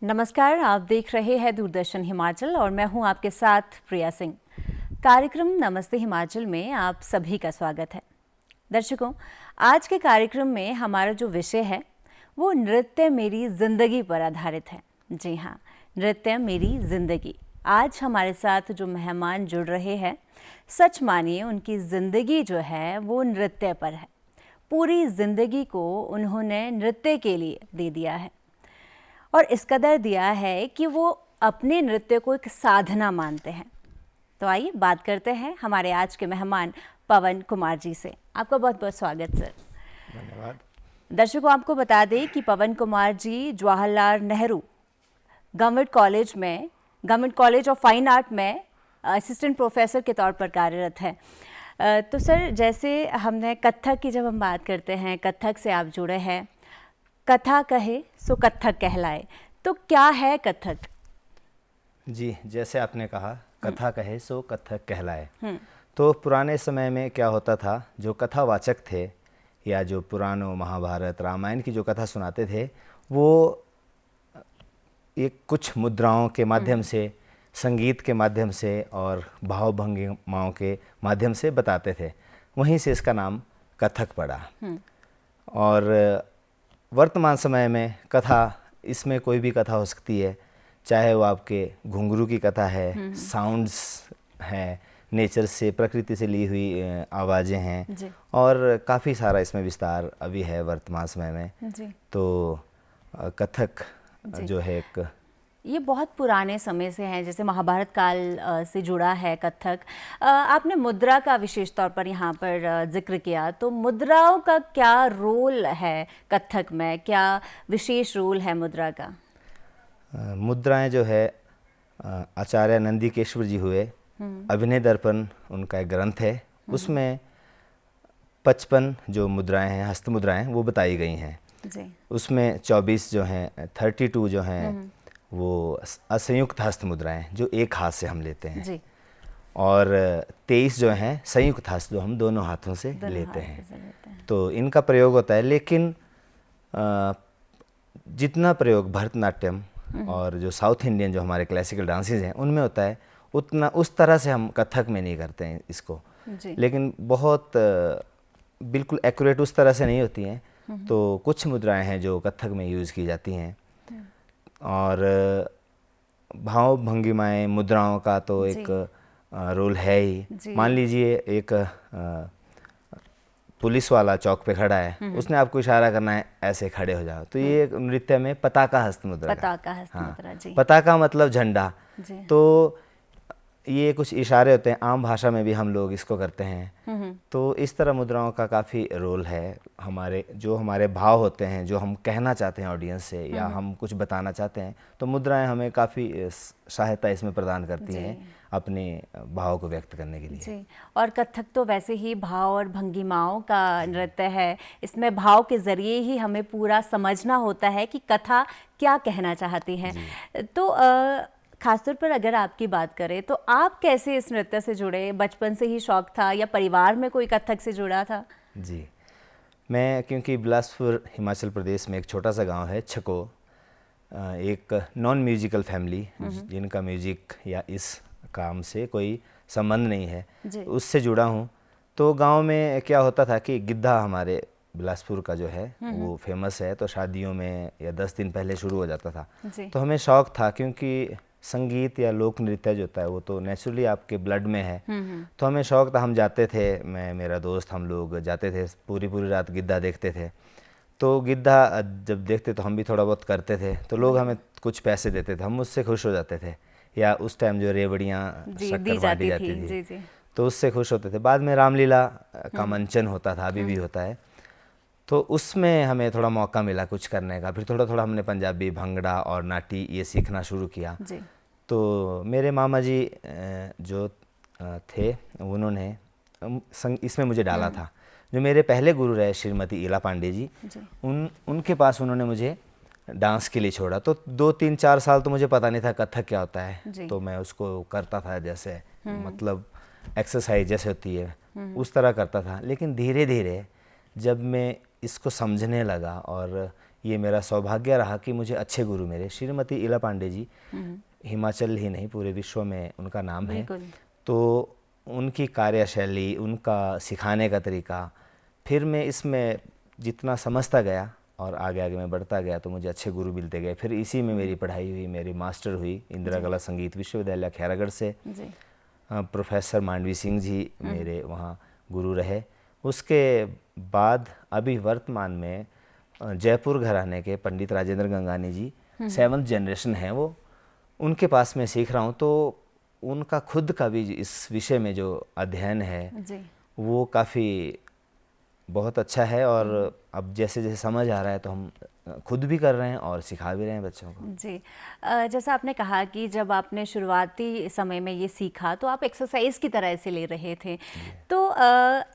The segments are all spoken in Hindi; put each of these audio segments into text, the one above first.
नमस्कार, आप देख रहे हैं दूरदर्शन हिमाचल और मैं हूं आपके साथ प्रिया सिंह। कार्यक्रम नमस्ते हिमाचल में आप सभी का स्वागत है। दर्शकों, आज के कार्यक्रम में हमारा जो विषय है वो नृत्य मेरी जिंदगी पर आधारित है। जी हाँ, नृत्य मेरी जिंदगी। आज हमारे साथ जो मेहमान जुड़ रहे हैं, सच मानिए उनकी जिंदगी जो है वो नृत्य पर है। पूरी जिंदगी को उन्होंने नृत्य के लिए दे दिया है और इस कदर दिया है कि वो अपने नृत्य को एक साधना मानते हैं। तो आइए बात करते हैं हमारे आज के मेहमान पवन कुमार जी से। आपका बहुत बहुत स्वागत सर। धन्यवाद। दर्शकों, आपको बता दें कि Pawan Kumar ji Jawaharlal Nehru government college of fine art में असिस्टेंट प्रोफेसर के तौर पर कार्यरत हैं। तो सर, जैसे हमने कथक की जब हम बात करते हैं, कथक से आप जुड़े हैं, कथा कहे सो कथक कहलाए, तो क्या है कथक? जी, जैसे आपने कहा कथा कहे सो कथक कहलाए। तो पुराने समय में क्या होता था, जो कथावाचक थे या जो पुराणों महाभारत रामायण की जो कथा सुनाते थे, वो एक कुछ मुद्राओं के माध्यम से, संगीत के माध्यम से और भाव भंगिमाओं के माध्यम से बताते थे। वहीं से इसका नाम कथक पड़ा। और वर्तमान समय में कथा, इसमें कोई भी कथा हो सकती है, चाहे वो आपके घुंघरू की कथा है, साउंड्स हैं, नेचर से, प्रकृति से ली हुई आवाज़ें हैं, और काफ़ी सारा इसमें विस्तार अभी है वर्तमान समय में। तो कथक जो है एक, ये बहुत पुराने समय से है, जैसे महाभारत काल से जुड़ा है कथक। आपने मुद्रा का विशेष तौर पर यहाँ पर जिक्र किया, तो मुद्राओं का क्या रोल है कथक में? क्या विशेष रोल है मुद्रा का? मुद्राएं जो है, आचार्य नंदीकेश्वर जी हुए, अभिनय दर्पण उनका एक ग्रंथ है, उसमें 55 जो मुद्राएं हैं, हस्त मुद्राएं, वो बताई गई हैं। उसमें 24 जो हैं, 32 जो हैं वो असंयुक्त हस्त मुद्राएं, जो एक हाथ से हम लेते हैं, और 23 जो हैं संयुक्त हस्त, जो हम दोनों हाथों से लेते हैं। तो इनका प्रयोग होता है, लेकिन जितना प्रयोग भरतनाट्यम और जो साउथ इंडियन जो हमारे क्लासिकल डांसेस हैं उनमें होता है, उतना उस तरह से हम कथक में नहीं करते हैं इसको। लेकिन बहुत बिल्कुल एक्यूरेट उस तरह से नहीं होती हैं। तो कुछ मुद्राएं हैं जो कथक में यूज़ की जाती हैं, और भाव भंगिमाएं, मुद्राओं का तो एक रोल है ही। मान लीजिए एक पुलिस वाला चौक पे खड़ा है, उसने आपको इशारा करना है ऐसे खड़े हो जाओ, तो ये नृत्य में पताका हस्त मुद्रा। जी। पताका मतलब झंडा। तो ये कुछ इशारे होते हैं, आम भाषा में भी हम लोग इसको करते हैं। तो इस तरह मुद्राओं का काफ़ी रोल है। हमारे भाव होते हैं, जो हम कहना चाहते हैं ऑडियंस से, या हम कुछ बताना चाहते हैं, तो मुद्राएं हमें काफ़ी सहायता इसमें प्रदान करती हैं अपने भाव को व्यक्त करने के लिए। जी। और कथक तो वैसे ही भाव और भंगिमाओं का नृत्य है। इसमें भाव के ज़रिए ही हमें पूरा समझना होता है कि कथा क्या कहना चाहती है। तो खासतौर पर अगर आपकी बात करें, तो आप कैसे इस नृत्य से जुड़े? बचपन से ही शौक था या परिवार में कोई कथक से जुड़ा था? जी, मैं, क्योंकि बिलासपुर हिमाचल प्रदेश में एक छोटा सा गांव है छको, एक नॉन म्यूजिकल फैमिली, जिनका म्यूजिक या इस काम से कोई संबंध नहीं है, उससे जुड़ा हूँ। तो गांव में क्या होता था कि गिद्धा हमारे बिलासपुर का जो है वो फेमस है, तो शादियों में या 10 दिन पहले शुरू हो जाता था। तो हमें शौक़ था, क्योंकि संगीत या लोक नृत्य जो होता है वो तो नेचुरली आपके ब्लड में है। तो हमें शौक़ था, हम जाते थे, मैं, मेरा दोस्त, हम लोग जाते थे, पूरी रात गिद्धा देखते थे। तो गिद्धा जब देखते तो हम भी थोड़ा बहुत करते थे, तो लोग हमें कुछ पैसे देते थे, हम उससे खुश हो जाते थे। या उस टाइम जो रेवड़ियाँ शक्कर बांटी जाती थी, तो उससे खुश होते थे। बाद में रामलीला का मंचन होता था, अभी भी होता है, तो उसमें हमें थोड़ा मौका मिला कुछ करने का। फिर थोड़ा थोड़ा हमने पंजाबी, भंगड़ा और नाटी ये सीखना शुरू किया। तो मेरे मामा जी जो थे, उन्होंने इसमें मुझे डाला था। जो मेरे पहले गुरु रहे श्रीमती इला पांडे जी, उनके पास उन्होंने मुझे डांस के लिए छोड़ा। तो 2-3-4 साल तो मुझे पता नहीं था कथक क्या होता है, तो मैं उसको करता था जैसे मतलब एक्सरसाइज जैसे होती है उस तरह करता था। लेकिन धीरे धीरे जब मैं इसको समझने लगा और ये मेरा सौभाग्य रहा कि मुझे अच्छे गुरु मेरे श्रीमती इला पांडे जी, हिमाचल ही नहीं पूरे विश्व में उनका नाम है। तो उनकी कार्यशैली, उनका सिखाने का तरीका, फिर मैं इसमें जितना समझता गया और आगे आगे मैं बढ़ता गया तो मुझे अच्छे गुरु मिलते गए। फिर इसी में मेरी पढ़ाई हुई, मेरी मास्टर हुई इंदिरा कला संगीत विश्वविद्यालय खैरागढ़ से। प्रोफेसर मांडवी सिंह जी मेरे वहाँ गुरु रहे। उसके बाद अभी वर्तमान में जयपुर घराने के पंडित राजेंद्र गंगानी जी 7th जनरेशन हैं वो, उनके पास मैं सीख रहा हूँ। तो उनका खुद का भी इस विषय में जो अध्ययन है वो काफ़ी बहुत अच्छा है। और अब जैसे जैसे समझ आ रहा है तो हम खुद भी कर रहे हैं और सिखा भी रहे हैं बच्चों को। जी, जैसा आपने कहा कि जब आपने शुरुआती समय में ये सीखा तो आप एक्सरसाइज की तरह इसे ले रहे थे, तो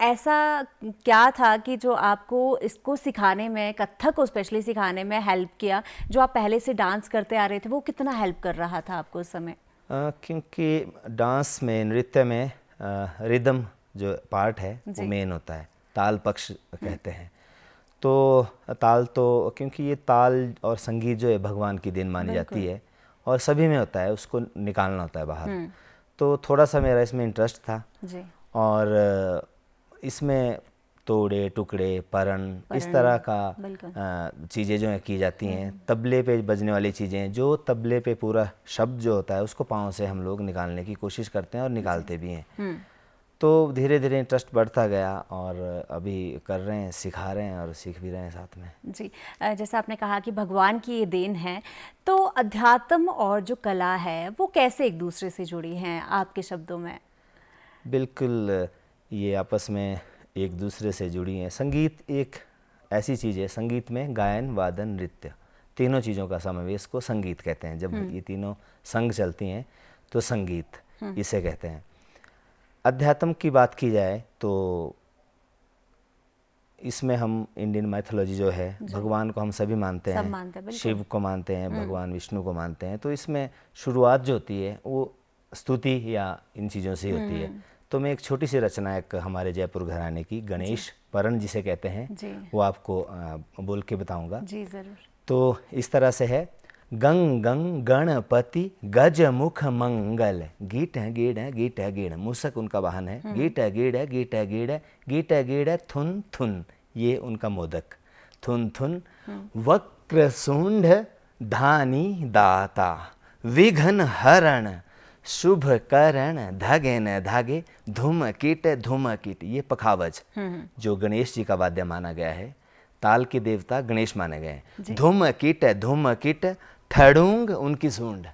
ऐसा क्या था कि जो आपको इसको सिखाने में, कथक को स्पेशली सिखाने में हेल्प किया? जो आप पहले से डांस करते आ रहे थे वो कितना हेल्प कर रहा था आपको उस समय? क्योंकि डांस में, नृत्य में रिदम जो पार्ट है वो मेन होता है, ताल पक्ष कहते हैं। तो ताल तो, क्योंकि ये ताल और संगीत जो है भगवान की देन मानी जाती है और सभी में होता है, उसको निकालना होता है बाहर। तो थोड़ा सा मेरा इसमें इंटरेस्ट था जी। और इसमें तोड़े टुकड़े, परन, इस तरह का चीज़ें जो है की जाती हैं। तबले पे बजने वाली चीज़ें, जो तबले पे पूरा शब्द जो होता है उसको पाँव से हम लोग निकालने की कोशिश करते हैं और निकालते भी हैं। तो धीरे धीरे इंटरेस्ट बढ़ता गया और अभी कर रहे हैं, सिखा रहे हैं और सीख भी रहे हैं साथ में। जी, जैसा आपने कहा कि भगवान की ये देन है, तो अध्यात्म और जो कला है वो कैसे एक दूसरे से जुड़ी हैं आपके शब्दों में? बिल्कुल, ये आपस में एक दूसरे से जुड़ी हैं। संगीत एक ऐसी चीज़ है, संगीत में गायन, वादन, नृत्य, तीनों चीज़ों का समावेश को संगीत कहते हैं। जब ये तीनों संग चलती हैं तो संगीत इसे कहते हैं। अध्यात्म की बात की जाए तो इसमें हम इंडियन माइथोलॉजी जो है, भगवान को हम सभी मानते हैं, शिव को मानते हैं, भगवान विष्णु को मानते हैं। तो इसमें शुरुआत जो होती है वो स्तुति या इन चीज़ों से होती है। तो मैं एक छोटी सी रचना एक हमारे जयपुर घराने की, गणेश परन जिसे कहते हैं, वो आपको बोल के बताऊंगा। जी ज़रूर। तो इस तरह से है, गंग गंग गणपति गज मुख मंगल, गीट गीड़ गीट गीड़, मूसक उनका वाहन है, गीट गीड़ गीट गीड़ गीट गीड़ थुन थुन, ये उनका मोदक, थुन थुन, वक्र सूंड धानी दाता, विघ्न हरण शुभ करण, धगे न धागे, धूम कीट, ये पखावज जो गणेश जी का वाद्य माना गया है, ताल के देवता गणेश माने गए हैं। धूम कीट, थड़ूंग उनकी सूंड,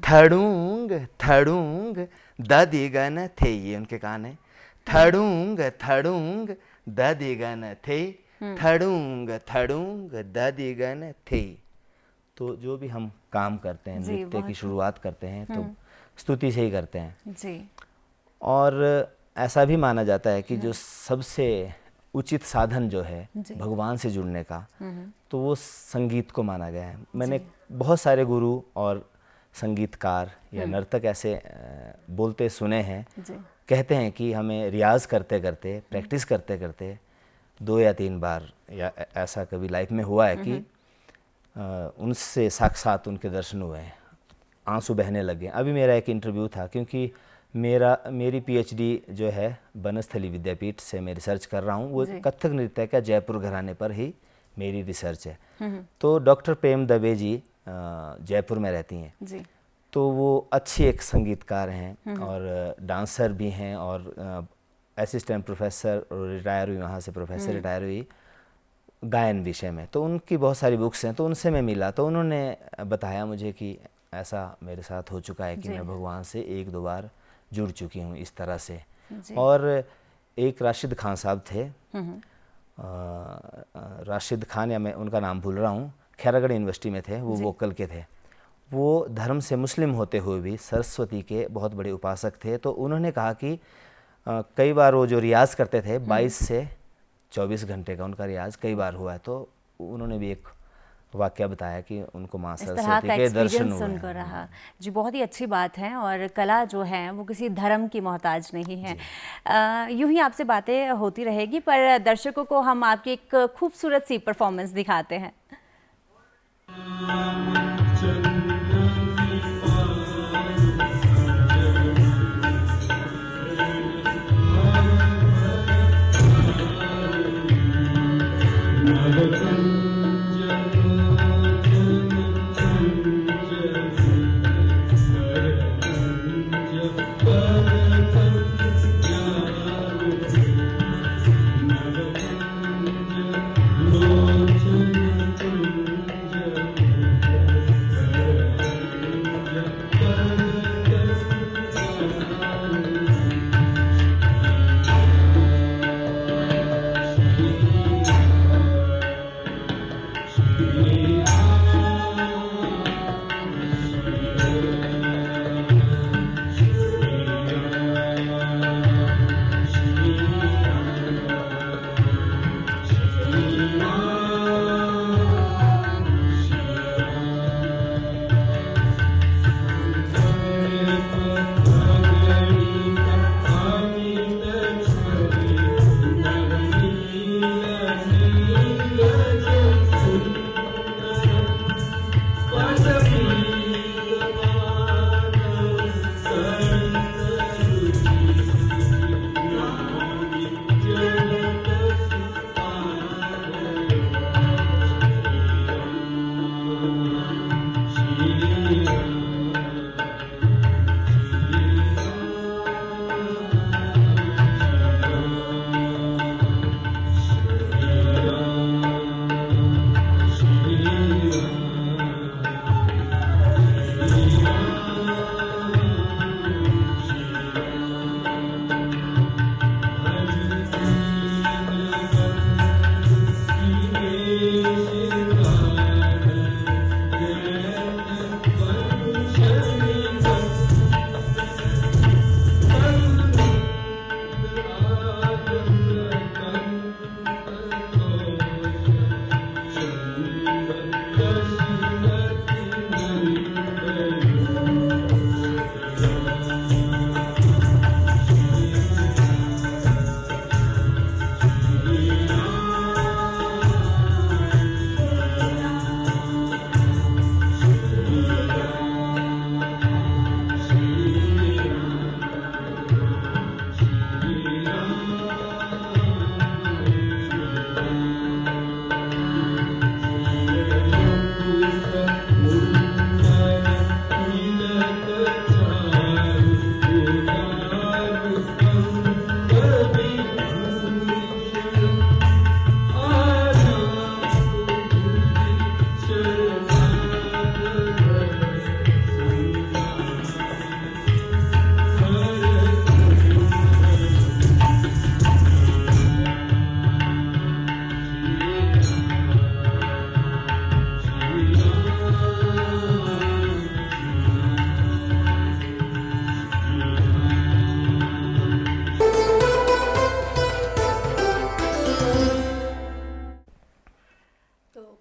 थड़ूंग थड़ूंग ददिगन थे, ये उनके कान है, थड़ूंग थड़ूंग ददिगन थे, थड़ूंग थड़ूंग ददिगन थे। तो जो भी हम काम करते हैं, नृत्य की शुरुआत करते हैं तो स्तुति से ही करते हैं जी। और ऐसा भी माना जाता है कि जो सबसे उचित साधन जो है भगवान से जुड़ने का, तो वो संगीत को माना गया है। मैंने बहुत सारे गुरु और संगीतकार या नर्तक ऐसे बोलते सुने हैं, कहते हैं कि हमें रियाज करते करते, प्रैक्टिस करते करते 2 या 3 बार, या ऐसा कभी लाइफ में हुआ है कि उनसे साक्षात उनके दर्शन हुए हैं, आंसू बहने लगे। अभी मेरा एक इंटरव्यू था, क्योंकि मेरी पीएचडी जो है बनस्थली विद्यापीठ से मैं रिसर्च कर रहा हूँ, वो कथक नृत्य का जयपुर घराने पर ही मेरी रिसर्च है। तो डॉक्टर प्रेम दबे जी जयपुर में रहती हैं जी। तो वो अच्छी एक संगीतकार हैं और डांसर भी हैं और असिस्टेंट प्रोफेसर, रिटायर हुई वहाँ से, प्रोफेसर रिटायर हुई गायन विषय में। तो उनकी बहुत सारी बुक्स हैं, तो उनसे मैं मिला, तो उन्होंने बताया मुझे कि ऐसा मेरे साथ हो चुका है कि मैं भगवान से 1-2 बार जुड़ चुकी हूँ इस तरह से। और एक राशिद खान साहब थे, राशिद खान, या मैं उनका नाम भूल रहा हूँ, खैरागढ़ यूनिवर्सिटी में थे, वो वोकल के थे। वो धर्म से मुस्लिम होते हुए भी सरस्वती के बहुत बड़े उपासक थे। तो उन्होंने कहा कि कई बार वो जो रियाज करते थे 22 से 24 घंटे का उनका रियाज कई बार हुआ है। तो उन्होंने भी एक वाक्य बताया कि उनको माँ सरस्वती के दर्शन हुए रहा जी। बहुत ही अच्छी बात है, और कला जो है वो किसी धर्म की मोहताज नहीं है। यूं ही आपसे बातें होती रहेगी, पर दर्शकों को हम आपकी एक खूबसूरत सी परफॉर्मेंस दिखाते हैं।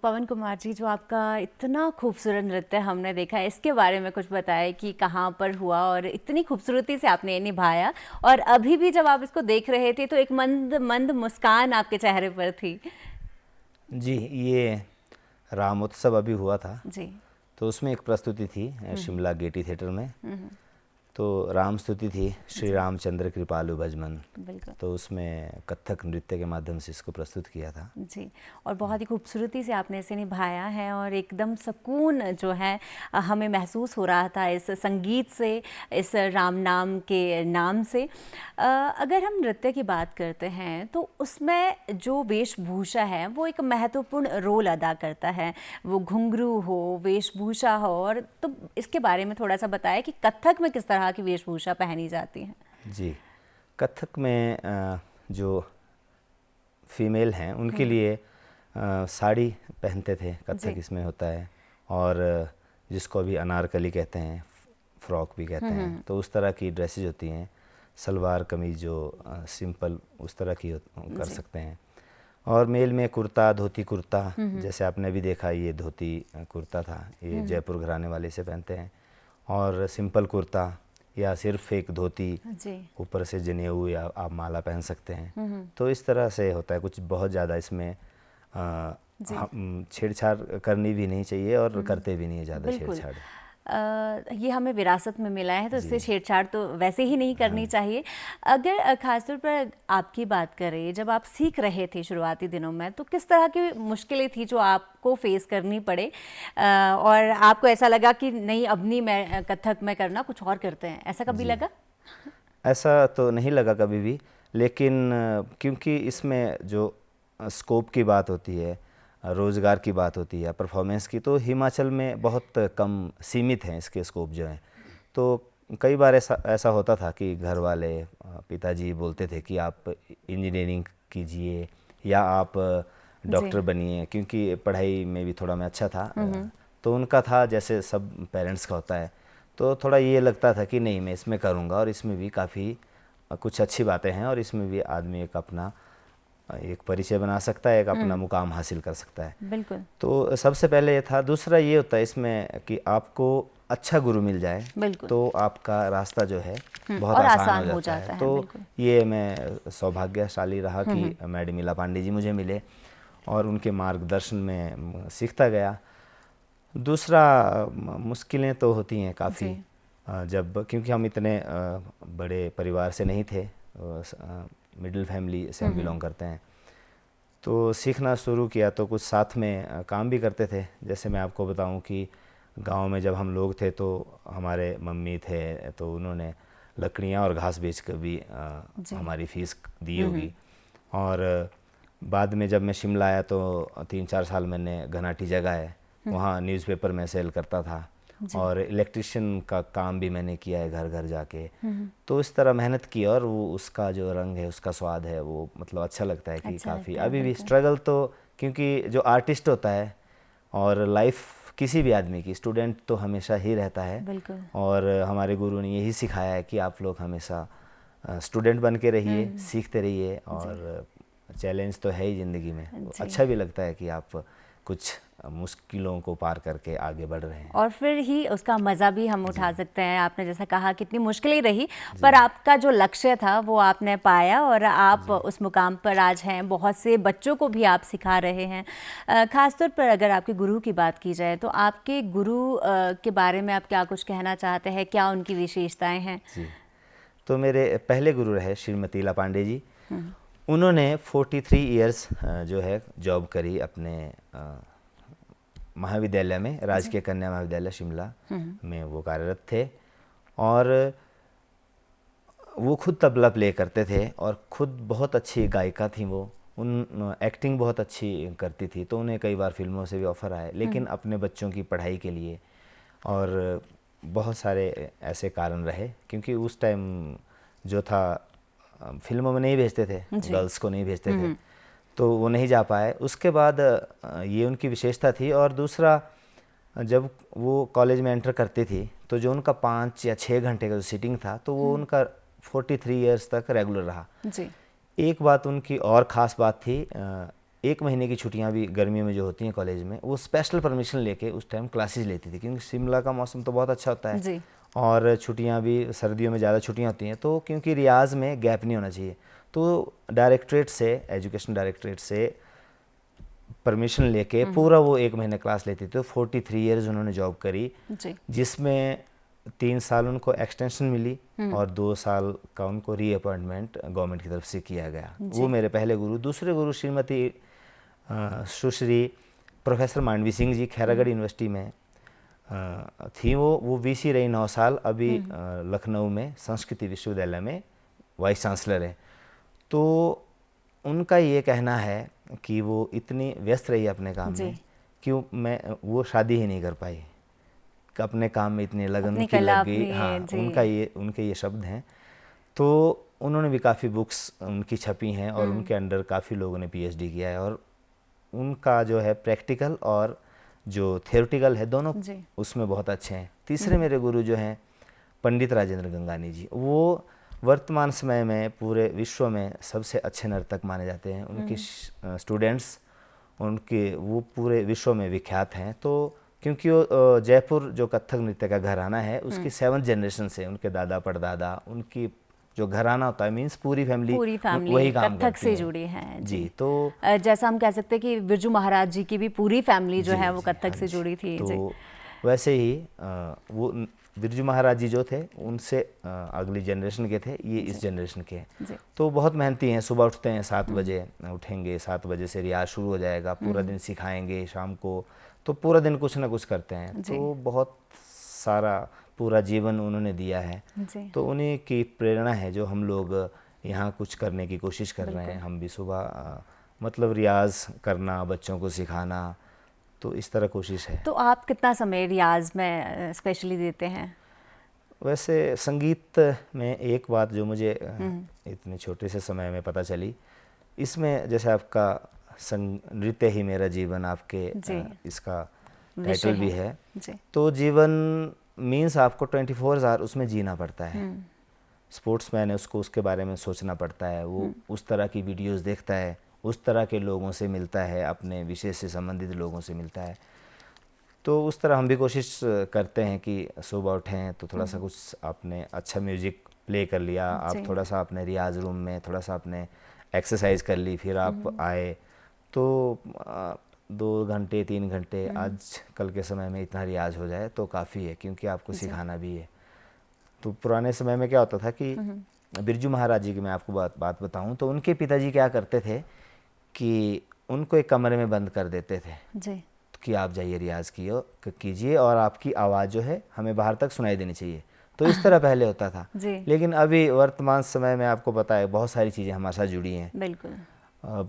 पवन कुमार जी, जो आपका इतना खूबसूरत नृत्य हमने देखा है, इसके बारे में कुछ बताएं कि कहाँ पर हुआ और इतनी खूबसूरती से आपने ये निभाया, और अभी भी जब आप इसको देख रहे थे तो एक मंद मंद मुस्कान आपके चेहरे पर थी। जी, ये रामोत्सव अभी हुआ था जी। तो उसमें एक प्रस्तुति थी शिमला गेटी थिएटर में, तो राम स्तुति थी, श्री रामचंद्र कृपालु भजमन, तो उसमें कथक नृत्य के माध्यम से इसको प्रस्तुत किया था। जी, और बहुत ही खूबसूरती से आपने इसे निभाया है और एकदम सुकून जो है हमें महसूस हो रहा था इस संगीत से, इस राम नाम के नाम से। अगर हम नृत्य की बात करते हैं तो उसमें जो वेशभूषा है वो एक महत्वपूर्ण रोल अदा करता है, वो घुंघरू हो, वेशभूषा हो, और तो इसके बारे में थोड़ा सा बताएं कि कथक में किस तरह की वेशभूषा पहनी जाती है। जी, कथक में जो फीमेल हैं उनके लिए साड़ी पहनते थे, कथक इसमें होता है, और जिसको अभी अनारकली कहते हैं, फ्रॉक भी कहते हैं, तो उस तरह की ड्रेसेज होती हैं, सलवार कमीज जो सिंपल उस तरह की कर सकते हैं। और मेल में कुर्ता, धोती कुर्ता, जैसे आपने भी देखा ये धोती कुर्ता था, ये जयपुर घराने वाले से पहनते हैं, और सिंपल कुर्ता या सिर्फ एक धोती, ऊपर से जनेऊ या आप माला पहन सकते हैं। तो इस तरह से होता है, कुछ बहुत ज़्यादा इसमें छेड़छाड़ करनी भी नहीं चाहिए और करते भी नहीं है ज़्यादा बिल्कुल। छेड़छाड़। ये हमें विरासत में मिला है तो इससे छेड़छाड़ तो वैसे ही नहीं करनी चाहिए। अगर खासतौर पर आपकी बात करें, जब आप सीख रहे थे शुरुआती दिनों में, तो किस तरह की मुश्किलें थी जो आपको फेस करनी पड़े और आपको ऐसा लगा कि नहीं अब नहीं मैं कथक में करना, कुछ और करते हैं, ऐसा कभी लगा? ऐसा तो नहीं लगा कभी भी, लेकिन क्योंकि इसमें जो स्कोप की बात होती है, रोज़गार की बात होती है, परफॉर्मेंस की, तो हिमाचल में बहुत कम सीमित हैं इसके स्कोप जो हैं। तो कई बार ऐसा होता था कि घर वाले, पिताजी बोलते थे कि आप इंजीनियरिंग कीजिए या आप डॉक्टर बनिए, क्योंकि पढ़ाई में भी थोड़ा मैं अच्छा था। तो उनका था, जैसे सब पेरेंट्स का होता है, तो थोड़ा ये लगता था कि नहीं मैं इसमें करूँगा और इसमें भी काफ़ी कुछ अच्छी बातें हैं और इसमें भी आदमी एक अपना एक परिचय बना सकता है, एक अपना मुकाम हासिल कर सकता है। बिल्कुल। तो सबसे पहले ये था। दूसरा ये होता है इसमें कि आपको अच्छा गुरु मिल जाए तो आपका रास्ता जो है बहुत आसान हो जाता है। तो ये मैं सौभाग्यशाली रहा कि मैडम इला पांडे जी मुझे मिले और उनके मार्गदर्शन में सीखता गया। दूसरा, मुश्किलें तो होती हैं काफ़ी, जब क्योंकि हम इतने बड़े परिवार से नहीं थे, मिडिल फैमिली से हम बिलोंग करते हैं। तो सीखना शुरू किया तो कुछ साथ में काम भी करते थे। जैसे मैं आपको बताऊं कि गांव में जब हम लोग थे तो हमारे मम्मी थे, तो उन्होंने लकड़ियां और घास बेच कर भी हमारी फ़ीस दी होगी। और बाद में जब मैं शिमला आया तो 3-4 साल मैंने घनाटी जगह है, वहाँ न्यूज़पेपर में सेल करता था और इलेक्ट्रिशियन का काम भी मैंने किया है घर घर जाके। तो इस तरह मेहनत की और वो उसका जो रंग है, उसका स्वाद है, वो मतलब अच्छा लगता है कि काफ़ी अभी भी स्ट्रगल तो, क्योंकि जो आर्टिस्ट होता है और लाइफ किसी भी आदमी की, स्टूडेंट तो हमेशा ही रहता है। और हमारे गुरु ने यही सिखाया है कि आप लोग हमेशा स्टूडेंट बन के रहिए, सीखते रहिए और चैलेंज तो है ही ज़िंदगी में। अच्छा भी लगता है कि आप कुछ मुश्किलों को पार करके आगे बढ़ रहे हैं और फिर ही उसका मज़ा भी हम उठा सकते हैं। आपने जैसा कहा कितनी मुश्किलें रही, पर आपका जो लक्ष्य था वो आपने पाया और आप उस मुकाम पर आज हैं। बहुत से बच्चों को भी आप सिखा रहे हैं। ख़ासतौर पर अगर आपके गुरु की बात की जाए तो आपके गुरु के बारे में आप क्या कुछ कहना चाहते हैं, क्या उनकी विशेषताएँ हैं? जी, तो मेरे पहले गुरु रहे श्रीमती इला पांडे जी। उन्होंने 43 इयर्स जो है जॉब करी अपने महाविद्यालय में, राजकीय कन्या महाविद्यालय शिमला में वो कार्यरत थे। और वो खुद तबला प्ले करते थे और खुद बहुत अच्छी गायिका थी वो। एक्टिंग बहुत अच्छी करती थी, तो उन्हें कई बार फिल्मों से भी ऑफ़र आए, लेकिन अपने बच्चों की पढ़ाई के लिए और बहुत सारे ऐसे कारण रहे, क्योंकि उस टाइम जो था फिल्मों में नहीं भेजते थे, गर्ल्स को नहीं भेजते थे, तो वो नहीं जा पाए। उसके बाद ये उनकी विशेषता थी। और दूसरा, जब वो कॉलेज में एंटर करती थी तो जो उनका 5 या 6 घंटे का जो सीटिंग था, तो वो उनका 43 इयर्स तक रेगुलर रहा जी। एक बात उनकी और ख़ास बात थी, 1 महीने की छुट्टियां भी गर्मियों में जो होती हैं कॉलेज में, वो स्पेशल परमिशन लेके उस टाइम क्लासेज लेती थी, क्योंकि शिमला का मौसम तो बहुत अच्छा होता है जी। और छुट्टियां भी सर्दियों में ज़्यादा छुट्टियां होती हैं, तो क्योंकि रियाज में गैप नहीं होना चाहिए, तो डायरेक्टरेट से, एजुकेशन डायरेक्टरेट से परमिशन लेके पूरा वो 1 महीने क्लास लेती थी। तो 43 इयर्स उन्होंने जॉब करी, जिसमें 3 साल उनको एक्सटेंशन मिली और 2 साल का उनको रीअपॉइंटमेंट गवर्नमेंट की तरफ से किया गया। वो मेरे पहले गुरु। दूसरे गुरु श्रीमती सुश्री प्रोफेसर मांडवी सिंह जी, खैरागढ़ यूनिवर्सिटी में थी वो वीसी रही 9 साल। अभी लखनऊ में संस्कृति विश्वविद्यालय में वाइस चांसलर है। तो उनका ये कहना है कि वो इतनी व्यस्त रही अपने काम में कि वो शादी ही नहीं कर पाई, अपने काम में इतनी लगन उनकी लग गई। हाँ, उनके ये शब्द हैं। तो उन्होंने भी काफ़ी बुक्स उनकी छपी हैं और उनके अंडर काफ़ी लोगों ने पीएचडी किया है, और उनका जो है प्रैक्टिकल और जो थियोरेटिकल है, दोनों उसमें बहुत अच्छे हैं। तीसरे मेरे गुरु जो हैं पंडित राजेंद्र गंगानी जी, वो वर्तमान समय में पूरे विश्व में सबसे अच्छे नर्तक माने जाते हैं। उनकी स्टूडेंट्स वो पूरे विश्व में विख्यात हैं। तो क्योंकि वो जयपुर जो कथक नृत्य का घराना है, उसकी 7th जनरेशन से, उनके दादा परदादा, उनकी जो घराना होता है, मीन्स पूरी पूरी फैमिली फैमिली वही काम कथक करती से है। जुड़ी है जी, तो जैसा हम कह सकते हैं कि बिरजू महाराज जी की भी पूरी फैमिली जो जी, है वो जी, कथक हाँ से जी। जुड़ी थी। जी तो वैसे ही वो बिरजू महाराज जी जो थे उनसे अगली जनरेशन के थे, ये इस जनरेशन के हैं। जी तो बहुत मेहनती हैं, सुबह उठते हैं 7 बजे, उठेंगे 7 बजे से रियाज शुरू हो जाएगा, पूरा दिन सिखाएंगे शाम को, तो पूरा दिन कुछ ना कुछ करते हैं। जी। तो बहुत सारा पूरा जीवन उन्होंने दिया है, जी तो उन्हीं की प्रेरणा है जो हम लोग यहाँ कुछ करने की कोशिश कर रहे हैं। हम भी सुबह मतलब रियाज करना, बच्चों को सिखाना, तो इस तरह कोशिश है। तो आप कितना समय रियाज में स्पेशली देते हैं? वैसे संगीत में एक बात जो मुझे इतने छोटे से समय में पता चली, इसमें जैसे आपका नृत्य ही मेरा जीवन, आपके इसका टाइटल भी है। जी तो जीवन मीन्स आपको 24 आवर उसमें जीना पड़ता है। स्पोर्ट्समैन है, उसको उसके बारे में सोचना पड़ता है, वो उस तरह की वीडियोस देखता है, उस तरह के लोगों से मिलता है, अपने विषय से संबंधित लोगों से मिलता है। तो उस तरह हम भी कोशिश करते हैं कि सुबह उठें तो थोड़ा सा कुछ आपने अच्छा म्यूज़िक प्ले कर लिया, आप थोड़ा सा अपने रियाज रूम में थोड़ा सा अपने एक्सरसाइज कर ली, फिर आप आए तो 2 घंटे 3 घंटे आज कल के समय में इतना रियाज हो जाए तो काफ़ी है, क्योंकि आपको सिखाना भी है। तो पुराने समय में क्या होता था कि बिरजू महाराज जी की मैं आपको बात बताऊं, तो उनके पिताजी क्या करते थे कि उनको एक कमरे में बंद कर देते थे जी कि आप जाइए रियाज कीजिए और आपकी आवाज़ जो है हमें बाहर तक सुनाई देनी चाहिए। तो इस तरह पहले होता था। जी लेकिन अभी वर्तमान समय में आपको पता है बहुत सारी चीज़ें हमारे साथ जुड़ी हैं। बिल्कुल।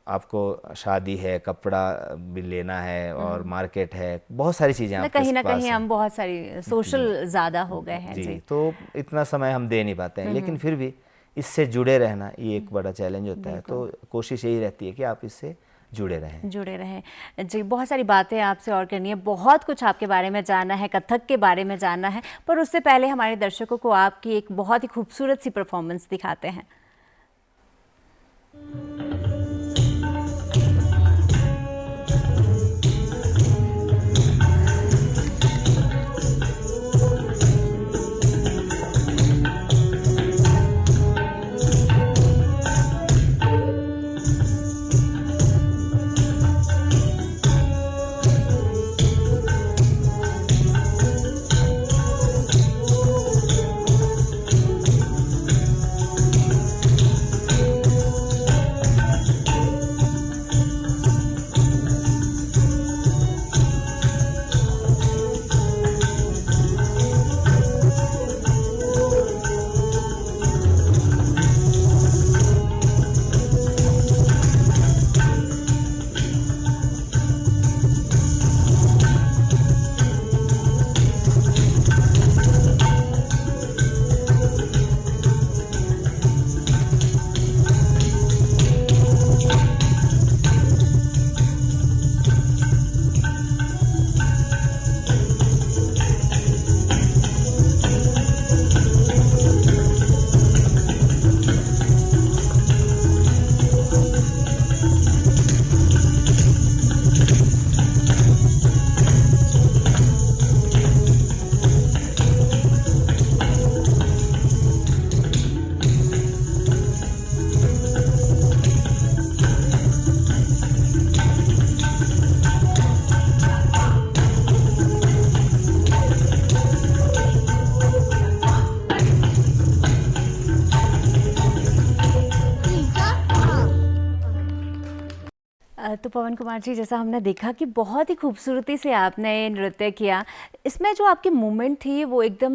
आपको शादी है, कपड़ा भी लेना है, और मार्केट है, बहुत सारी चीज़ें आपके कहीं ना पास कहीं हैं। हम बहुत सारी सोशल ज़्यादा हो गए हैं। जी, जी तो इतना समय हम दे नहीं पाते हैं, लेकिन फिर भी इससे जुड़े रहना ये एक बड़ा चैलेंज होता है। तो कोशिश यही रहती है कि आप इससे जुड़े रहें। जी, बहुत सारी बातें आपसे और करनी है, बहुत कुछ आपके बारे में जानना है, कथक के बारे में जानना है, पर उससे पहले हमारे दर्शकों को आपकी एक बहुत ही खूबसूरत सी परफॉर्मेंस दिखाते हैं। तो पवन कुमार जी, जैसा हमने देखा कि बहुत ही खूबसूरती से आपने नृत्य किया, इसमें जो आपकी मूवमेंट थी वो एकदम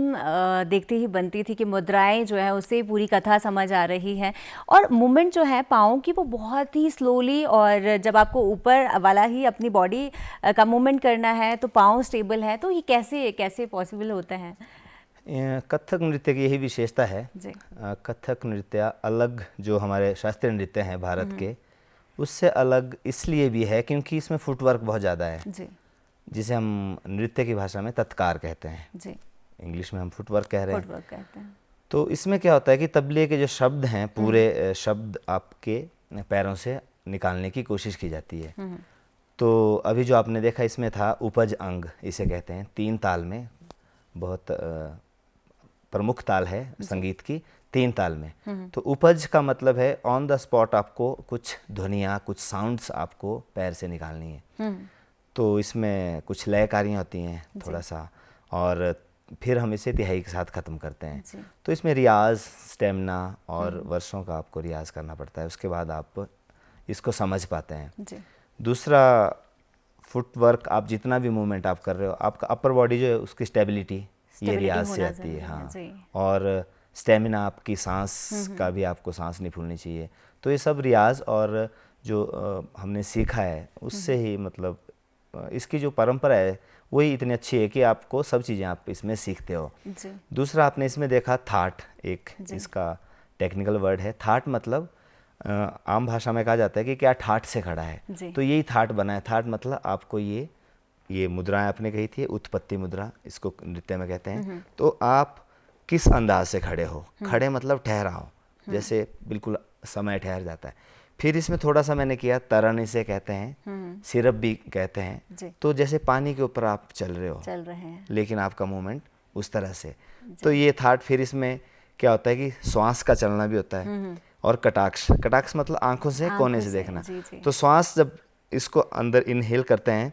देखते ही बनती थी कि मुद्राएं जो है उससे पूरी कथा समझ आ रही है, और मूवमेंट जो है पाँव की वो बहुत ही स्लोली, और जब आपको ऊपर वाला ही अपनी बॉडी का मूवमेंट करना है तो पाँव स्टेबल है, तो ये कैसे पॉसिबल होता है? कथक नृत्य की यही विशेषता है। कथक नृत्य अलग जो हमारे शास्त्रीय नृत्य हैं भारत के, उससे अलग इसलिए भी है क्योंकि इसमें फुटवर्क बहुत ज़्यादा है जी, जिसे हम नृत्य की भाषा में तत्कार कहते हैं जी, इंग्लिश में हम फुटवर्क कह रहे हैं। फुटवर्क कहते हैं। तो इसमें क्या होता है कि तबले के जो शब्द हैं पूरे शब्द आपके पैरों से निकालने की कोशिश की जाती है। तो अभी जो आपने देखा इसमें था उपज अंग, इसे कहते हैं, 3 ताल में, बहुत प्रमुख ताल है संगीत की, 3 ताल में। तो उपज का मतलब है ऑन द स्पॉट आपको कुछ ध्वनियाँ, कुछ साउंड्स आपको पैर से निकालनी है। तो इसमें कुछ लयकारियाँ होती हैं थोड़ा सा, और फिर हम इसे तिहाई के साथ ख़त्म करते हैं। तो इसमें रियाज, स्टेमिना और वर्षों का आपको रियाज करना पड़ता है, उसके बाद आप इसको समझ पाते हैं। दूसरा, फुटवर्क, आप जितना भी मूवमेंट आप कर रहे हो, आपका अपर बॉडी जो है उसकी स्टेबिलिटी ये रियाज से आती है। हाँ, और स्टेमिना, आपकी सांस का भी, आपको सांस नहीं फूलनी चाहिए। तो ये सब रियाज और जो हमने सीखा है उससे ही, मतलब इसकी जो परंपरा है वही इतनी अच्छी है कि आपको सब चीज़ें आप इसमें सीखते हो। दूसरा, आपने इसमें देखा थाट, एक इसका टेक्निकल वर्ड है। थाट मतलब आम भाषा में कहा जाता है कि क्या ठाठ से खड़ा है, तो यही थाट बना है। थाट मतलब आपको ये मुद्राएं आपने कही थी, उत्पत्ति मुद्रा इसको नृत्य में कहते हैं। तो आप किस अंदाज से खड़े हो, खड़े मतलब ठहरा हो, जैसे बिल्कुल समय ठहर जाता है। फिर इसमें थोड़ा सा मैंने किया, तरण इसे कहते हैं, सिरप भी कहते हैं। तो जैसे पानी के ऊपर आप चल रहे हैं, लेकिन आपका मूवमेंट उस तरह से। तो ये थाट। फिर इसमें क्या होता है कि श्वास का चलना भी होता है, और कटाक्ष, कटाक्ष मतलब आंखों से कोने से देखना। तो श्वास जब इसको अंदर इनहेल करते हैं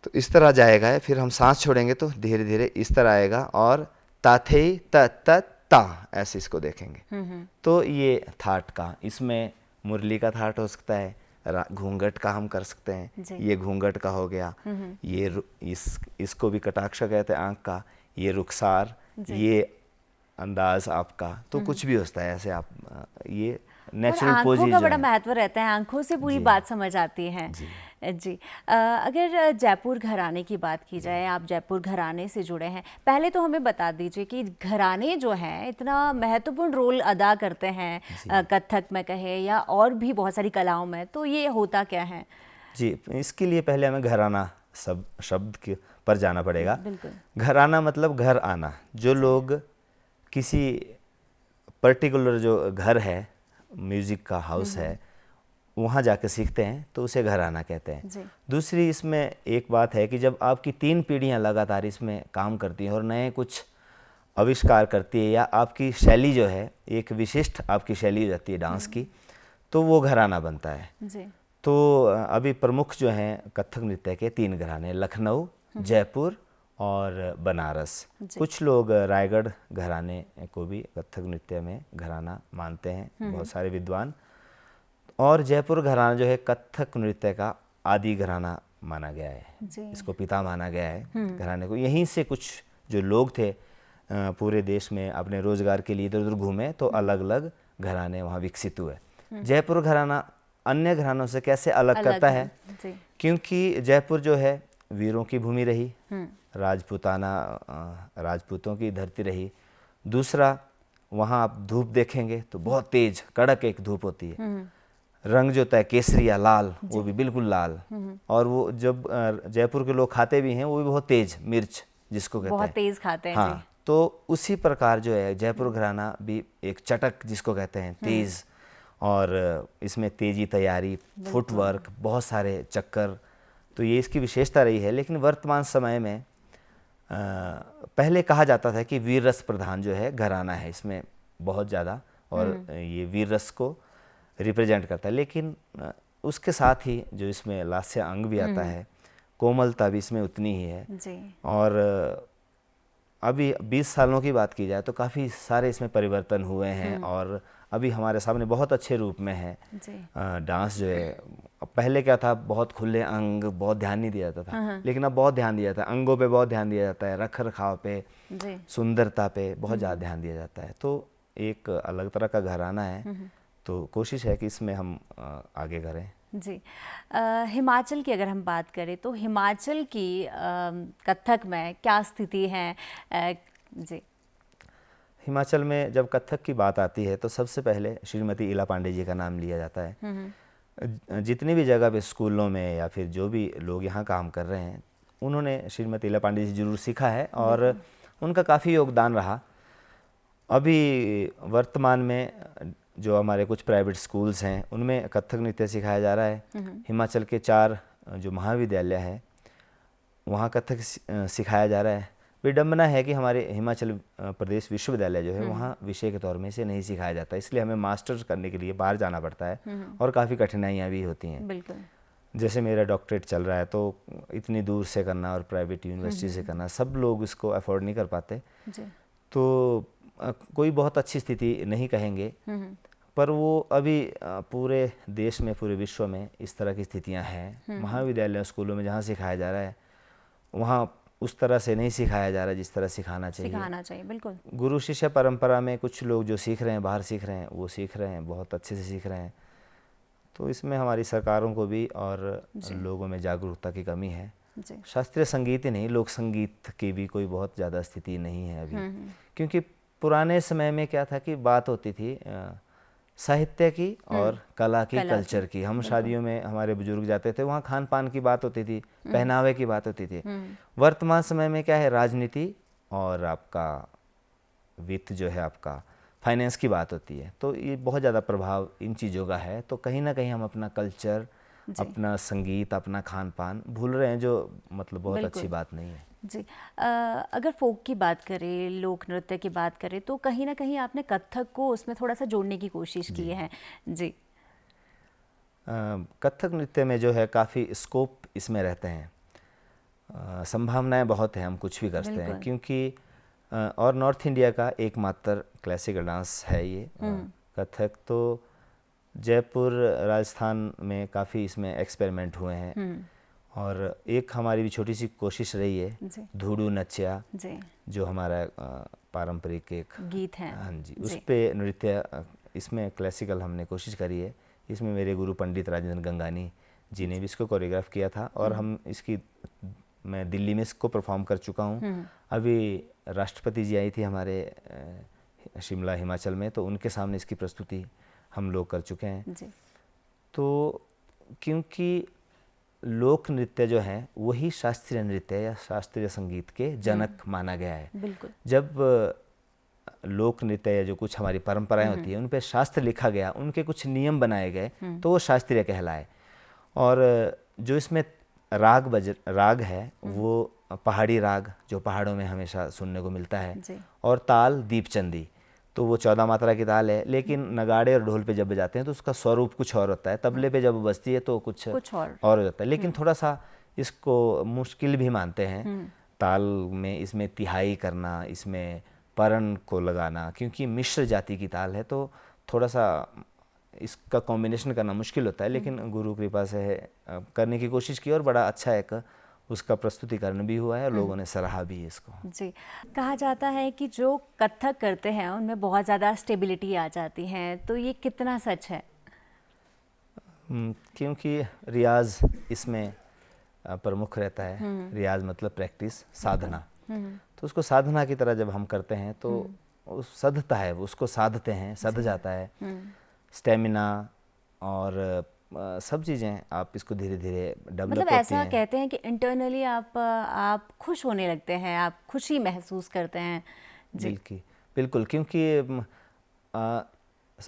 तो इस तरह जाएगा, फिर हम सांस छोड़ेंगे तो धीरे धीरे इस तरह आएगा, और ताथेई त त ता, ऐसे इसको देखेंगे। तो ये थाट का, इसमें मुरली का थाट हो सकता है, घूंघट का हम कर सकते हैं, ये घूंघट का हो गया। ये इसको भी कटाक्ष कहते हैं, आंख का। ये रुखसार, ये अंदाज आपका, तो कुछ भी होता है ऐसे। आप ये नेचुरल पोज आंखों का बड़ा महत्व रहता है, आंखों से पूरी बात समझ आती है। जी। अगर जयपुर घराने की बात की जाए, आप जयपुर घराने से जुड़े हैं, पहले तो हमें बता दीजिए कि घराने जो हैं इतना महत्वपूर्ण रोल अदा करते हैं कथक में कहे या और भी बहुत सारी कलाओं में, तो ये होता क्या है? जी, इसके लिए पहले हमें घराना शब्द के पर जाना पड़ेगा। घराना मतलब घर आना। जो लोग किसी पर्टिकुलर जो घर है, म्यूज़िक का हाउस है, वहाँ जाकर सीखते हैं तो उसे घराना कहते हैं। दूसरी इसमें एक बात है कि जब आपकी 3 पीढ़ियाँ लगातार इसमें काम करती हैं और नए कुछ आविष्कार करती है, या आपकी शैली जो है एक विशिष्ट आपकी शैली हो जाती है डांस की, तो वो घराना बनता है। तो अभी प्रमुख जो हैं कथक नृत्य के 3 घराने, लखनऊ, जयपुर और बनारस। कुछ लोग रायगढ़ घराने को भी कथक नृत्य में घराना मानते हैं, बहुत सारे विद्वान। और जयपुर घराना जो है कथक नृत्य का आदि घराना माना गया है, इसको पिता माना गया है घराने को। यहीं से कुछ जो लोग थे पूरे देश में अपने रोजगार के लिए इधर उधर घूमे, तो अलग अलग घराने वहाँ विकसित हुए। जयपुर घराना अन्य घरानों से कैसे अलग करता है? क्योंकि जयपुर जो है वीरों की भूमि रही, राजपूतों की धरती रही। दूसरा, वहाँ आप धूप देखेंगे तो बहुत तेज कड़क एक धूप होती है। रंग जो होता है केसरी या लाल, वो भी बिल्कुल लाल। और वो जब जयपुर के लोग खाते भी हैं वो भी बहुत तेज मिर्च जिसको कहते हैं, बहुत तेज खाते हैं। हाँ, तो उसी प्रकार जो है जयपुर घराना भी एक चटक जिसको कहते हैं, तेज। और इसमें तेजी, तैयारी, फुटवर्क, बहुत सारे चक्कर, तो ये इसकी विशेषता रही है। लेकिन वर्तमान समय में पहले कहा जाता था कि वीर रस प्रधान जो है घराना है, इसमें बहुत ज़्यादा, और ये वीर रस को रिप्रेजेंट करता है। लेकिन उसके साथ ही जो इसमें लास्य अंग भी आता है, कोमलता भी इसमें उतनी ही है जी। और अभी 20 सालों की बात की जाए तो काफ़ी सारे इसमें परिवर्तन हुए हैं, और अभी हमारे सामने बहुत अच्छे रूप में है डांस जो है। पहले क्या था, बहुत खुले अंग, बहुत ध्यान नहीं दिया जाता था, लेकिन अब बहुत ध्यान दिया जाता है, अंगों पे बहुत ध्यान दिया जाता है, रख रखाव पे, सुंदरता पे बहुत ज़्यादा ध्यान दिया जाता है। तो एक अलग तरह का घराना है, तो कोशिश है कि इसमें हम आगे करें जी। हिमाचल की अगर हम बात करें तो हिमाचल की कथक में क्या स्थिति है जी? हिमाचल में जब कथक की बात आती है तो सबसे पहले श्रीमती इला पांडे जी का नाम लिया जाता है। जितनी भी जगह पे स्कूलों में या फिर जो भी लोग यहाँ काम कर रहे हैं, उन्होंने श्रीमती इला पांडे जी जरूर सीखा है और उनका काफ़ी योगदान रहा। अभी वर्तमान में जो हमारे कुछ प्राइवेट स्कूल्स हैं उनमें कथक नृत्य सिखाया जा रहा है। हिमाचल के 4 जो महाविद्यालय हैं वहाँ कथक सिखाया जा रहा है। विडंबना है कि हमारे हिमाचल प्रदेश विश्वविद्यालय जो है वहाँ विषय के तौर में इसे नहीं सिखाया जाता, इसलिए हमें मास्टर्स करने के लिए बाहर जाना पड़ता है और काफ़ी कठिनाइयाँ भी होती हैं। बिल्कुल। जैसे मेरा डॉक्टरेट चल रहा है तो इतनी दूर से करना और प्राइवेट यूनिवर्सिटी से करना, सब लोग इसको अफोर्ड नहीं कर पाते जी। तो कोई बहुत अच्छी स्थिति नहीं कहेंगे, पर वो अभी पूरे देश में, पूरे विश्व में इस तरह की स्थितियां हैं। महाविद्यालयों, स्कूलों में जहाँ सिखाया जा रहा है वहाँ उस तरह से नहीं सिखाया जा रहा जिस तरह सिखाना चाहिए। बिल्कुल। गुरु शिष्य परंपरा में कुछ लोग जो सीख रहे हैं, बाहर सीख रहे हैं, वो सीख रहे हैं, बहुत अच्छे से सीख रहे हैं। तो इसमें हमारी सरकारों को भी और लोगों में जागरूकता की कमी है। शास्त्रीय संगीत ही नहीं, लोक संगीत की भी कोई बहुत ज़्यादा स्थिति नहीं है अभी, क्योंकि पुराने समय में क्या था कि बात होती थी साहित्य की और कला की, कल्चर की। हम शादियों में हमारे बुजुर्ग जाते थे, वहाँ खान पान की बात होती थी, पहनावे की बात होती थी। वर्तमान समय में क्या है, राजनीति और आपका वित्त जो है, आपका फाइनेंस की बात होती है। तो ये बहुत ज़्यादा प्रभाव इन चीज़ों का है। तो कहीं ना कहीं हम अपना कल्चर, अपना संगीत, अपना खान पान भूल रहे हैं, जो मतलब बहुत अच्छी बात नहीं है जी। अगर फोक की बात करें, लोक नृत्य की बात करें, तो कहीं ना कहीं आपने कथक को उसमें थोड़ा सा जोड़ने की कोशिश की है। जी। कथक नृत्य में जो है काफ़ी स्कोप इसमें रहते हैं, संभावनाएं बहुत हैं, हम कुछ भी करते हैं, क्योंकि और नॉर्थ इंडिया का एकमात्र क्लासिकल डांस है ये कथक। तो जयपुर, राजस्थान में काफ़ी इसमें एक्सपेरिमेंट हुए हैं और एक हमारी भी छोटी सी कोशिश रही है, धूड़ू नचिया, जो हमारा पारंपरिक एक गीत है। हाँ जी, उस पे नृत्य, इसमें क्लासिकल हमने कोशिश करी है। इसमें मेरे गुरु पंडित राजेंद्र गंगानी जी ने भी इसको कोरियोग्राफ किया था और हम इसकी, मैं दिल्ली में इसको परफॉर्म कर चुका हूँ। अभी राष्ट्रपति जी आई थी हमारे शिमला, हिमाचल में, तो उनके सामने इसकी प्रस्तुति हम लोग कर चुके हैं जी। तो क्योंकि लोक नृत्य जो है वही शास्त्रीय नृत्य या शास्त्रीय संगीत के जनक माना गया है। बिल्कुल। जब लोक नृत्य या जो कुछ हमारी परंपराएं होती है उन पे शास्त्र लिखा गया, उनके कुछ नियम बनाए गए, तो वो शास्त्रीय कहलाए। और जो इसमें राग है वो पहाड़ी राग, जो पहाड़ों में हमेशा सुनने को मिलता है, और ताल दीपचंदी, तो वो 14 मात्रा की ताल है, लेकिन नगाड़े और ढोल पे जब बजाते हैं तो उसका स्वरूप कुछ और होता है, तबले पे जब बजती है तो कुछ और हो जाता है। लेकिन थोड़ा सा इसको मुश्किल भी मानते हैं ताल में, इसमें तिहाई करना, इसमें परण को लगाना, क्योंकि मिश्र जाति की ताल है तो थोड़ा सा इसका कॉम्बिनेशन करना मुश्किल होता है। लेकिन गुरु कृपा से करने की कोशिश की और बड़ा अच्छा एक उसका प्रस्तुतिकरण भी हुआ है और लोगों ने सराहा भी है इसको। जी। कहा जाता है कि जो कथक करते हैं उनमें बहुत ज़्यादा स्टेबिलिटी आ जाती है, तो ये कितना सच है? क्योंकि रियाज इसमें प्रमुख रहता है। रियाज मतलब प्रैक्टिस, साधना। तो उसको साधना की तरह जब हम करते हैं तो सधता है, उसको साधते हैं, सध जाता है। स्टेमिना और सब चीज़ें आप इसको धीरे धीरे डेवलप मतलब ऐसा कहते हैं कि इंटरनली आप खुश होने लगते हैं, आप खुशी महसूस करते हैं। बिल्कुल, क्योंकि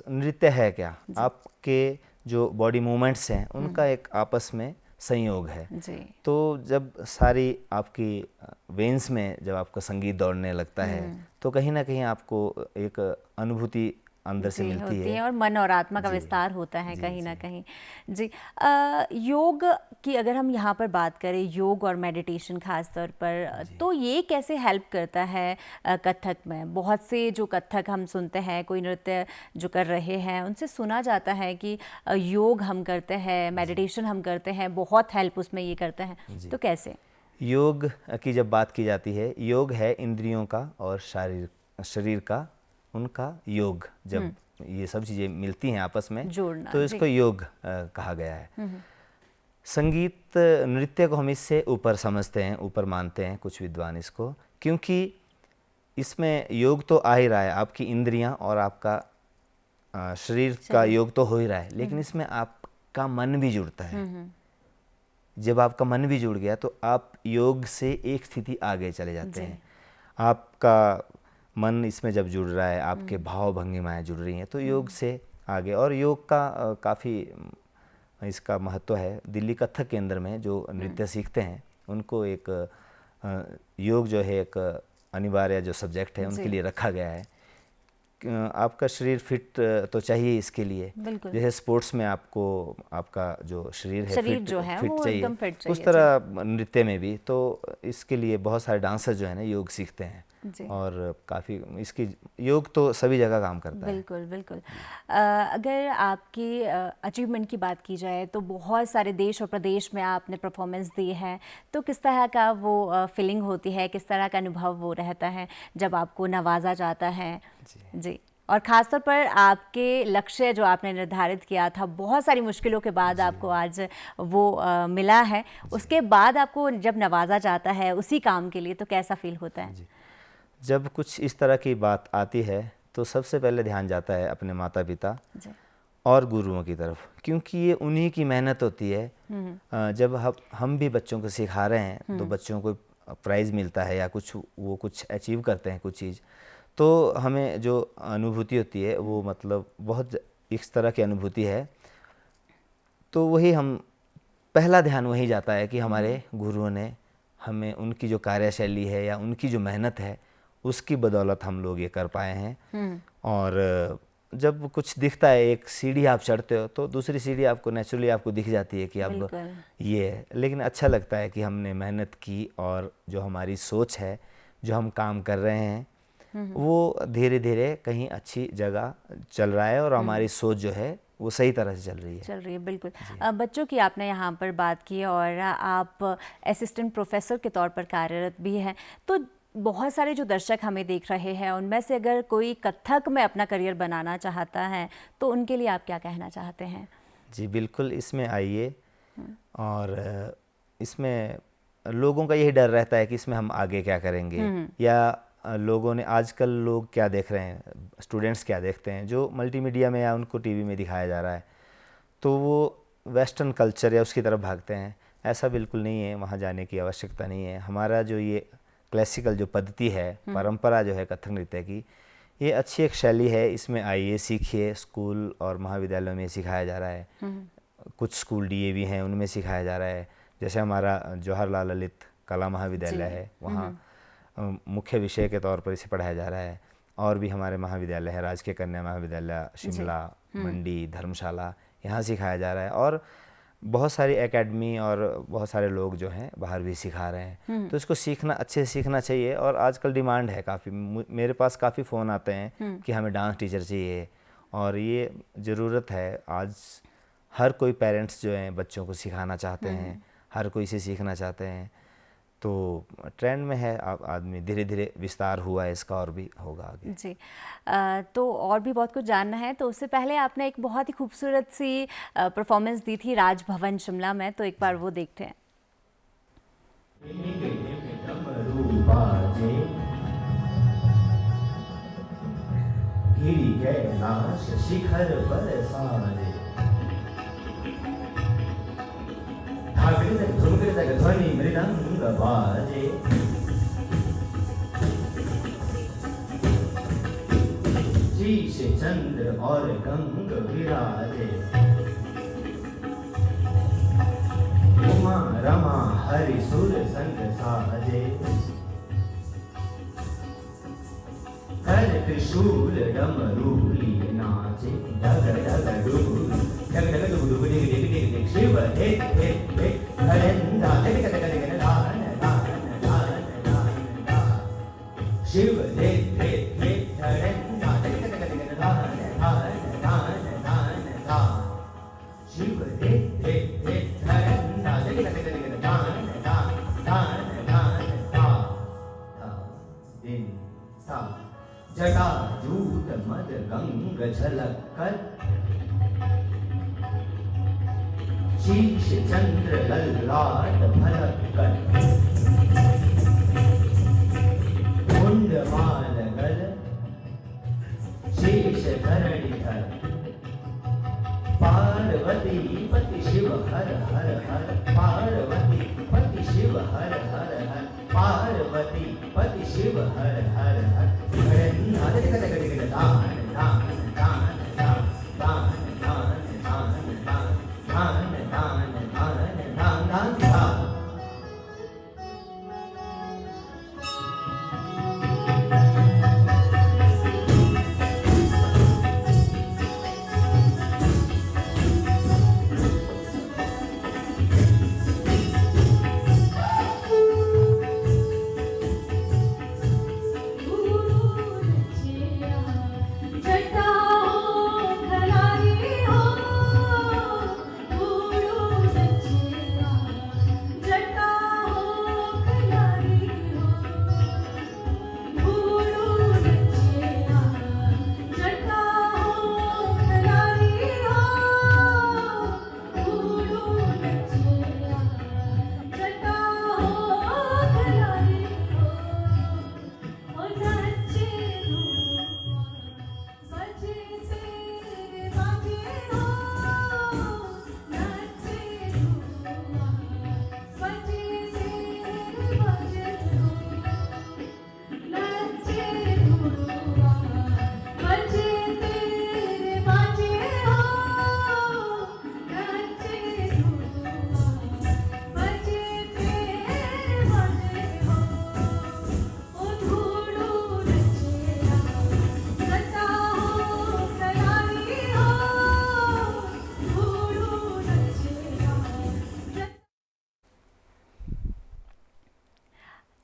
नृत्य है क्या, आपके जो बॉडी मूवमेंट्स हैं उनका एक आपस में संयोग है जी। तो जब सारी आपकी वेन्स में जब आपका संगीत दौड़ने लगता है तो कहीं ना कहीं आपको एक अनुभूति अंदर से मिलती है और मन और आत्मा का विस्तार होता है कहीं ना कहीं जी। योग की अगर हम यहाँ पर बात करें, योग और मेडिटेशन खास तौर पर, तो ये कैसे हेल्प करता है कथक में? बहुत से जो कथक हम सुनते हैं, कोई नृत्य जो कर रहे हैं उनसे सुना जाता है कि योग हम करते हैं, मेडिटेशन हम करते हैं, बहुत हेल्प उसमें ये करते हैं, तो कैसे? योग की जब बात की जाती है, योग है इंद्रियों का और शरीर का, उनका योग, जब ये सब चीज़ें मिलती हैं आपस में तो इसको योग कहा गया है। संगीत नृत्य को हम इससे ऊपर समझते हैं, ऊपर मानते हैं कुछ विद्वान इसको, क्योंकि इसमें योग तो आ ही रहा है, आपकी इंद्रियां और आपका शरीर का योग तो हो ही रहा है, लेकिन इसमें आपका मन भी जुड़ता है। जब आपका मन भी जुड़ गया तो आप योग से एक स्थिति आगे चले जाते हैं। आपका मन इसमें जब जुड़ रहा है, आपके भाव भंगिमाएं जुड़ रही हैं, तो योग से आगे। और योग का काफ़ी इसका महत्व है। दिल्ली कथक केंद्र में जो नृत्य सीखते हैं उनको एक योग जो है एक अनिवार्य जो सब्जेक्ट है उनके लिए रखा गया है। आपका शरीर फिट तो चाहिए इसके लिए, जैसे स्पोर्ट्स में आपको आपका जो शरीर है फिट जो है फिट वो चाहिए, एकदम फिट चाहिए। उस तरह नृत्य में भी तो इसके लिए बहुत सारे डांसर जो है ना योग सीखते हैं और काफ़ी इसकी योग तो सभी जगह काम करता है। बिल्कुल बिल्कुल। अगर आपकी अचीवमेंट की बात की जाए तो बहुत सारे देश और प्रदेश में आपने परफॉर्मेंस दी है, तो किस तरह का वो फीलिंग होती है, किस तरह का अनुभव वो रहता है जब आपको नवाजा जाता है? जी। और ख़ासतौर पर आपके लक्ष्य जो आपने निर्धारित किया था, बहुत सारी मुश्किलों के बाद आपको आज वो मिला है, उसके बाद आपको जब नवाजा जाता है उसी काम के लिए, तो कैसा फील होता है? जब कुछ इस तरह की बात आती है तो सबसे पहले ध्यान जाता है अपने माता पिता और गुरुओं की तरफ, क्योंकि ये उन्हीं की मेहनत होती है। जब हम भी बच्चों को सिखा रहे हैं तो बच्चों को प्राइज़ मिलता है या वो कुछ अचीव करते हैं कुछ चीज़, तो हमें जो अनुभूति होती है वो मतलब बहुत इस तरह की अनुभूति है। तो वही हम पहला ध्यान वही जाता है कि हमारे गुरुओं ने हमें उनकी जो कार्यशैली है या उनकी जो मेहनत है उसकी बदौलत हम लोग ये कर पाए हैं। और जब कुछ दिखता है, एक सीढ़ी आप चढ़ते हो तो दूसरी सीढ़ी आपको नेचुरली आपको दिख जाती है कि अब ये है, लेकिन अच्छा लगता है कि हमने मेहनत की और जो हमारी सोच है, जो हम काम कर रहे हैं वो धीरे धीरे कहीं अच्छी जगह चल रहा है और हमारी सोच जो है वो सही तरह से चल रही है। बिल्कुल। बच्चों की आपने यहाँ पर बात की और आप असिस्टेंट प्रोफेसर के तौर पर कार्यरत भी हैं, तो बहुत सारे जो दर्शक हमें देख रहे हैं उनमें से अगर कोई कथक में अपना करियर बनाना चाहता है तो उनके लिए आप क्या कहना चाहते हैं? जी बिल्कुल, इसमें आइए। और इसमें लोगों का यही डर रहता है कि इसमें हम आगे क्या करेंगे, या लोगों ने आजकल लोग क्या देख रहे हैं, स्टूडेंट्स क्या देखते हैं जो मल्टीमीडिया में या उनको टीवी में दिखाया जा रहा है, तो वो वेस्टर्न कल्चर या उसकी तरफ भागते हैं। ऐसा बिल्कुल नहीं है, वहाँ जाने की आवश्यकता नहीं है। हमारा जो ये क्लासिकल जो पद्धति है, परंपरा जो है कथक नृत्य की, ये अच्छी एक शैली है। इसमें आइए, सीखिए। स्कूल और महाविद्यालयों में सिखाया जा रहा है, कुछ स्कूल डीएवी हैं उनमें सिखाया जा रहा है। जैसे हमारा जवाहरलाल ललित कला महाविद्यालय है, वहाँ मुख्य विषय के तौर पर इसे पढ़ाया जा रहा है। और भी हमारे महाविद्यालय है, राजकीय कन्या महाविद्यालय शिमला, मंडी, धर्मशाला, यहाँ सिखाया जा रहा है। और बहुत सारी एकेडमी और बहुत सारे लोग जो हैं बाहर भी सिखा रहे हैं। तो इसको सीखना, अच्छे से सीखना चाहिए। और आजकल डिमांड है काफ़ी, मेरे पास काफ़ी फ़ोन आते हैं कि हमें डांस टीचर चाहिए, और ये ज़रूरत है। आज हर कोई पेरेंट्स जो हैं बच्चों को सिखाना चाहते हैं, हर कोई इसे सीखना चाहते हैं। तो ट्रेंड में है, आदमी धीरे धीरे विस्तार हुआ है इसका और भी होगा आगे। जी। तो और भी बहुत कुछ जानना है, तो उससे पहले आपने एक बहुत ही खूबसूरत सी परफॉर्मेंस दी थी राजभवन शिमला में, तो एक बार वो देखते हैं। शिखर पर साजे ध्वनि मृदंग बाजे, शीश चंद्र और गंग विराजे, उमा रमा हरि सुर संग साजे, कर त्रिशूल डमरू लिए नाचे, डग डग डुग डग डग डुग डुग डिग डिग डिग डिग, शिव हे हे हे हरंदा डिग डिग डिग डिग दान दान दान दान दान, शिव हे हे हे हरंदा डिग डिग डिग डिग दान दान दान दान दान, शिव हे हे हे हरंदा डिग डिग डिग डिग दान दान दान दान दान, दिन सा जटा जूट मद गंग झलक कर, शीश चंद्र ललाट भलक कर, मुंड माल गल शेष धरणि धर, पार्वती पति शिव हर हर हर, पार्वती पति शिव हर हर हर, पार्वती पति शिव हर हर हर,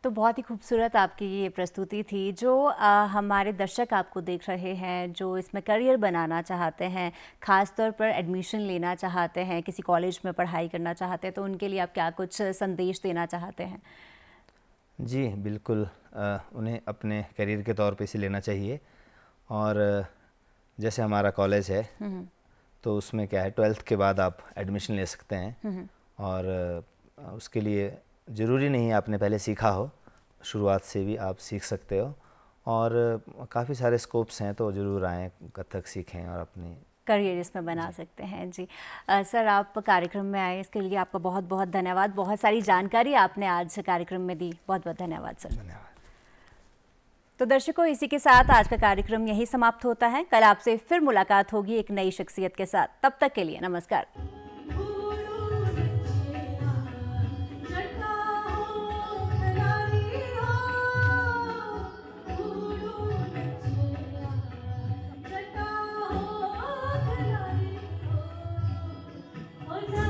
तो बहुत ही खूबसूरत आपकी ये प्रस्तुति थी। जो हमारे दर्शक आपको देख रहे हैं, जो इसमें करियर बनाना चाहते हैं, ख़ास तौर पर एडमिशन लेना चाहते हैं, किसी कॉलेज में पढ़ाई करना चाहते हैं, तो उनके लिए आप क्या कुछ संदेश देना चाहते हैं? जी बिल्कुल, उन्हें अपने करियर के तौर पे इसे लेना चाहिए। और जैसे हमारा कॉलेज है तो उसमें क्या है, 12th के बाद आप एडमिशन ले सकते हैं। और उसके लिए ज़रूरी नहीं है आपने पहले सीखा हो, शुरुआत से भी आप सीख सकते हो। और काफ़ी सारे स्कोप्स हैं, तो ज़रूर आएँ, कथक सीखें और अपनी करियर इसमें बना सकते हैं। जी सर, आप कार्यक्रम में आए इसके लिए आपका बहुत बहुत धन्यवाद। बहुत सारी जानकारी आपने आज कार्यक्रम में दी, बहुत बहुत धन्यवाद सर। धन्यवाद। तो दर्शकों, इसी के साथ आज का कार्यक्रम यही समाप्त होता है। कल आपसे फिर मुलाकात होगी एक नई शख्सियत के साथ। तब तक के लिए नमस्कार। Oh,